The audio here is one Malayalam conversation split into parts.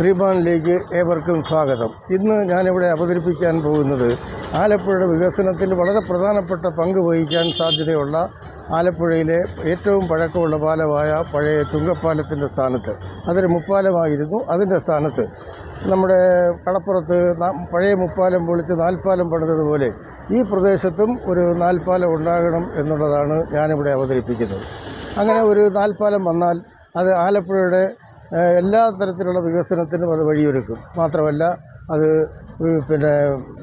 ശ്രീമാനിലേക്ക് ഏവർക്കും സ്വാഗതം. ഇന്ന് ഞാനിവിടെ അവതരിപ്പിക്കാൻ പോകുന്നത് ആലപ്പുഴയുടെ വികസനത്തിൽ വളരെ പ്രധാനപ്പെട്ട പങ്ക് വഹിക്കാൻ സാധ്യതയുള്ള ആലപ്പുഴയിലെ ഏറ്റവും പഴക്കമുള്ള പാലമായ പഴയ ചുങ്കപ്പാലത്തിൻ്റെ സ്ഥാനത്ത്, അതൊരു മുപ്പാലമായിരുന്നു. അതിൻ്റെ സ്ഥാനത്ത് നമ്മുടെ കടപ്പുറത്ത് പഴയ മുപ്പാലം പൊളിച്ച് നാൽപ്പാലം പണിതതുപോലെ ഈ പ്രദേശത്തും ഒരു നാൽപ്പാലം ഉണ്ടാകണം എന്നുള്ളതാണ് ഞാനിവിടെ അവതരിപ്പിക്കുന്നത്. അങ്ങനെ ഒരു നാൽപ്പാലം വന്നാൽ അത് ആലപ്പുഴയുടെ എല്ലാ തരത്തിലുള്ള വികസനത്തിനും അത് വഴിയൊരുക്കും. മാത്രമല്ല അത്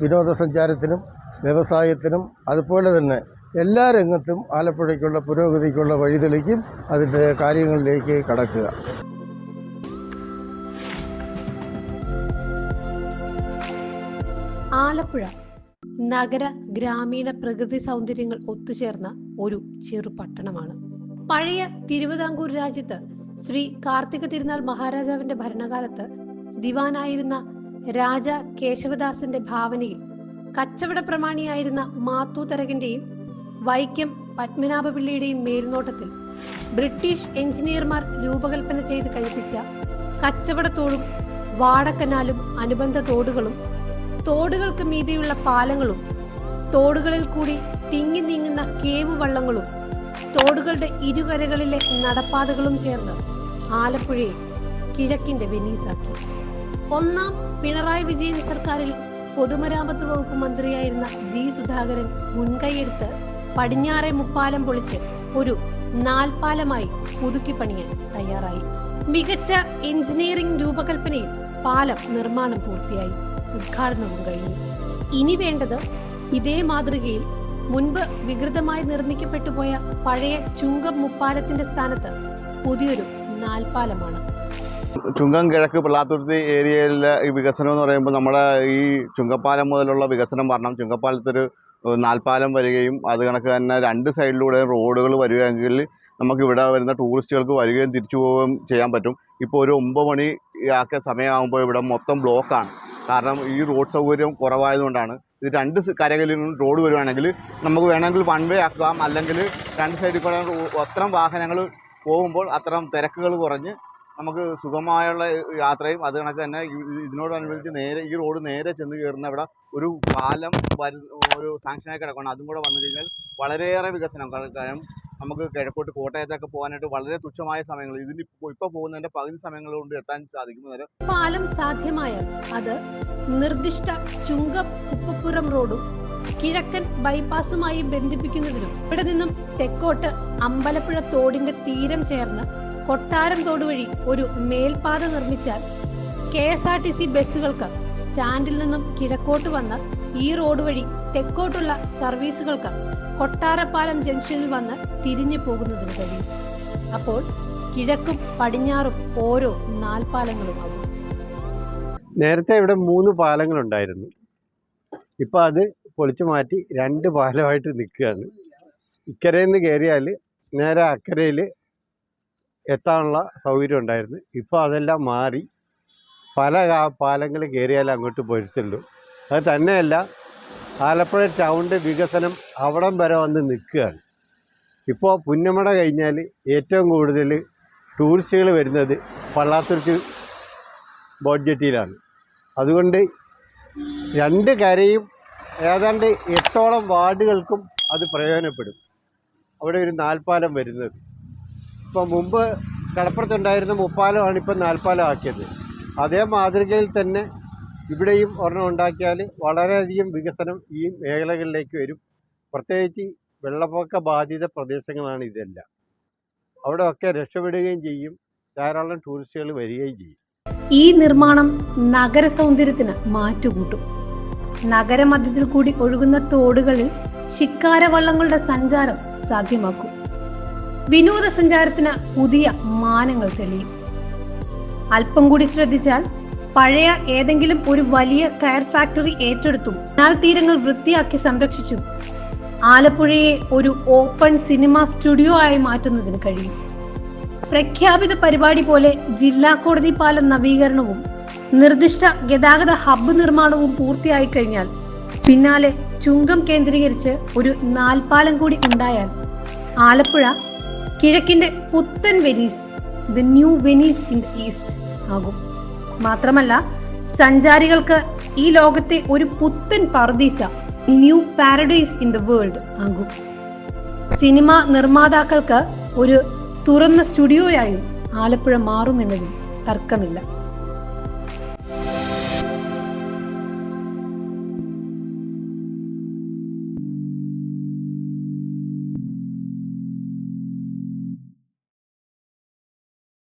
വിനോദസഞ്ചാരത്തിനും വ്യവസായത്തിനും അതുപോലെ തന്നെ എല്ലാ രംഗത്തും ആലപ്പുഴയ്ക്കുള്ള പുരോഗതിക്കുള്ള വഴിതെളിക്കും. അതിൻ്റെ കാര്യങ്ങളിലേക്ക് കടക്കുക. ആലപ്പുഴ നഗര ഗ്രാമീണ പ്രകൃതി സൗന്ദര്യങ്ങൾ ഒത്തുചേർന്ന ഒരു ചെറു പട്ടണമാണ്. പഴയ തിരുവിതാംകൂർ രാജ്യത്ത് ശ്രീ കാർത്തിക തിരുനാൾ മഹാരാജാവിന്റെ ഭരണകാലത്ത് ദിവാനായിരുന്ന രാജ കേശവദാസന്റെ ഭാവനയിൽ കച്ചവട പ്രമാണിയായിരുന്ന മാത്തൂതരകന്റെയും വൈക്കം പത്മനാഭപിള്ളിയുടെയും മേൽനോട്ടത്തിൽ ബ്രിട്ടീഷ് എഞ്ചിനീയർമാർ രൂപകൽപ്പന ചെയ്ത് കഴിപ്പിച്ച കച്ചവടത്തോടും വാടക്കനാലും അനുബന്ധ തോടുകളും തോടുകൾക്ക് മീതെയുള്ള പാലങ്ങളും തോടുകളിൽ കൂടി തിങ്ങി നീങ്ങുന്ന കേവ് വള്ളങ്ങളും തോടുകളുടെ ഇരുകരകളിലെ നടപ്പാതകളും ചേർന്ന് ആലപ്പുഴയെ കിഴക്കിന്റെ വെനീസാക്കി. ഒന്നാം പിണറായി വിജയൻ സർക്കാരിൽ പൊതുമരാമത്ത് വകുപ്പ് മന്ത്രിയായിരുന്ന ജി സുധാകരൻ മുൻകൈയെടുത്ത് പടിഞ്ഞാറെ മുപ്പാലം പൊളിച്ച് ഒരു നാൽപ്പാലമായി പുതുക്കി പണിയാൻ തയ്യാറായി. മികച്ച എഞ്ചിനീയറിംഗ് രൂപകൽപ്പനയിൽ പാലം നിർമ്മാണം പൂർത്തിയായി, ഉദ്ഘാടനവും കഴിഞ്ഞു. ഇനി വേണ്ടത് ഇതേ മാതൃകയിൽ മുൻപ് വികൃതമായി നിർമ്മിക്കപ്പെട്ടു പോയ പഴയ ചുങ്കം മുപ്പാലത്തിന്റെ സ്ഥാനത്ത് പുതിയൊരു നാൽപ്പാലമാണ്. ചുങ്കം കിഴക്ക് പിള്ളാത്തുരുത്തി ഏരിയയിലെ ഈ വികസനം എന്ന് പറയുമ്പോൾ നമ്മുടെ ഈ ചുങ്കപ്പാലം മുതലുള്ള വികസനം പറഞ്ഞാൽ ചുങ്കപ്പാലത്തൊരു നാൽപ്പാലം വരികയും അത് കണക്ക് തന്നെ രണ്ട് സൈഡിലൂടെ റോഡുകൾ വരികയെങ്കിൽ നമുക്ക് ഇവിടെ വരുന്ന ടൂറിസ്റ്റുകൾക്ക് വരികയും തിരിച്ചു പോവുകയും ചെയ്യാൻ പറ്റും. ഇപ്പോൾ ഒരു 9 മണി ആക്കിയ സമയമാകുമ്പോൾ ഇവിടെ മൊത്തം ബ്ലോക്കാണ്. കാരണം ഈ റോഡ് സൗകര്യം കുറവായതുകൊണ്ടാണ്. ഇത് രണ്ട് കരകളിൽ റോഡ് വരുവാണെങ്കിൽ നമുക്ക് വേണമെങ്കിൽ വൺ വേ ആക്കാം, അല്ലെങ്കിൽ രണ്ട് സൈഡിൽ കൂടെ അത്തരം വാഹനങ്ങൾ പോകുമ്പോൾ അത്തരം തിരക്കുകൾ കുറഞ്ഞ് നമുക്ക് സുഗമമായുള്ള യാത്രയും അത് കണക്ക് തന്നെ ഇതിനോടനുബന്ധിച്ച് നേരെ ഈ റോഡ് നേരെ ചെന്ന് കയറുന്ന ഇവിടെ ഒരു പാലം ഒരു സാങ്ഷനായി കിടക്കണം. അതും കൂടെ വന്നു കഴിഞ്ഞാൽ വളരെയേറെ വികസനം. കാരണം നമുക്ക് കിഴക്കോട്ട് കോട്ടയത്തൊക്കെ പോകാനായിട്ട് വളരെ തുച്ഛമായ സമയങ്ങൾ ഇപ്പോൾ പോകുന്നതിന്റെ പകുതി സമയങ്ങൾ കൊണ്ട് എത്താൻ സാധിക്കും. പാലം സാധ്യമായാൽ അത് നിർദ്ദിഷ്ട ചുങ്കം കുപ്പപ്പുറം റോഡും കിഴക്കൻ ബൈപ്പാസുമായി ബന്ധിപ്പിക്കുന്നതിനും ഇവിടെ നിന്നും തെക്കോട്ട് അമ്പലപ്പുഴ തോടിന്റെ തീരം ചേർന്ന് കൊട്ടാരം തോട് വഴി ഒരു മേൽപാത നിർമ്മിച്ചാൽ KSRTC ബസ്സുകൾക്ക് സ്റ്റാൻഡിൽ നിന്നും കിഴക്കോട്ട് വന്ന് ഈ റോഡ് വഴി തെക്കോട്ടുള്ള സർവീസുകൾക്ക് കൊട്ടാരപ്പാലം ജംഗ്ഷനിൽ വന്ന് തിരിഞ്ഞു പോകുന്നതിന് കഴിയും. അപ്പോൾ കിഴക്കും പടിഞ്ഞാറും ഓരോ നാൽപ്പാലങ്ങളുമാകും. നേരത്തെ ഇവിടെ 3 പാലങ്ങളുണ്ടായിരുന്നു. ഇപ്പോൾ അത് പൊളിച്ചു മാറ്റി 2 പാലമായിട്ട് നിൽക്കുകയാണ്. ഇക്കരയിൽ നിന്ന് കയറിയാൽ നേരെ അക്കരയിൽ എത്താനുള്ള സൗകര്യം ഉണ്ടായിരുന്നു. ഇപ്പോൾ അതെല്ലാം മാറി പല പാലങ്ങൾ കയറിയാലേ അങ്ങോട്ട് പോയിട്ടുള്ളൂ. അത് തന്നെയല്ല, ആലപ്പുഴ ടൗണിൻ്റെ വികസനം അവിടം വരെ വന്ന് നിൽക്കുകയാണ്. ഇപ്പോൾ പുന്നമട കഴിഞ്ഞാൽ ഏറ്റവും കൂടുതൽ ടൂറിസ്റ്റുകൾ വരുന്നത് പള്ളാത്തുരുത്തി ബോട്ട് ജെട്ടിയിലാണ്. അതുകൊണ്ട് 2 കരയും ഏതാണ്ട് 8ഓളം വാർഡുകൾക്കും അത് പ്രയോജനപ്പെടും. അവിടെ ഒരു നാൽപ്പാലം വരുന്നത്. ഇപ്പോൾ മുമ്പ് കടപ്പുറത്തുണ്ടായിരുന്ന മുപ്പാലമാണ് ഇപ്പോൾ നാൽപ്പാലം ആക്കിയത്. അതേ മാതൃകയിൽ തന്നെ ഇവിടെയും ഒരെണ്ണം ഉണ്ടാക്കിയാൽ വളരെയധികം വികസനം ഈ മേഖലകളിലേക്ക് വരും. പ്രത്യേകിച്ച് വെള്ളപ്പൊക്ക ബാധിത പ്രദേശങ്ങളാണ് ഇതെല്ലാം. അവിടെയൊക്കെ രക്ഷപ്പെടുകയും ചെയ്യും, ധാരാളം ടൂറിസ്റ്റുകൾ വരികയും ചെയ്യും. ഈ നിർമ്മാണം നഗര സൗന്ദര്യത്തിന് മാറ്റുകൂട്ടും. നഗരമധ്യത്തിൽ കൂടി ഒഴുകുന്ന തോടുകളിൽ ശിക്കാരവള്ളങ്ങളുടെ സഞ്ചാരം സാധ്യമാക്കും. വിനോദസഞ്ചാരത്തിന് പുതിയ മാനങ്ങൾ തെളിയും. അല്പം കൂടി ശ്രദ്ധിച്ചാൽ പഴയ ഏതെങ്കിലും ഒരു വലിയ കയർ ഫാക്ടറി ഏറ്റെടുത്തും കനാൽ തീരങ്ങൾ വൃത്തിയാക്കി സംരക്ഷിച്ചും ആലപ്പുഴയെ ഒരു ഓപ്പൺ സിനിമ സ്റ്റുഡിയോ ആയി മാറ്റുന്നതിന് കഴിയും. പ്രഖ്യാപിത പരിപാടി പോലെ ജില്ലാ കോടതി പാലം നവീകരണവും നിർദ്ദിഷ്ട ഗതാഗത ഹബ്ബ് നിർമ്മാണവും പൂർത്തിയായി കഴിഞ്ഞാൽ പിന്നാലെ ചുങ്കം കേന്ദ്രീകരിച്ച് ഒരു നാൽപ്പാലം കൂടി ഉണ്ടായാൽ ആലപ്പുഴ കിഴക്കിന്റെ പുത്തൻ Venice, the new Venice in the east ആകും. മാത്രമല്ല സഞ്ചാരികൾക്ക് ഈ ലോകത്തെ ഒരു പുത്തൻ പറുദീസ, new paradise in the world ആകും. സിനിമ നിർമ്മാതാക്കൾക്ക് ഒരു തുറന്ന സ്റ്റുഡിയോയായും ആലപ്പുഴ മാറുമെന്നതിൽ തർക്കമില്ല.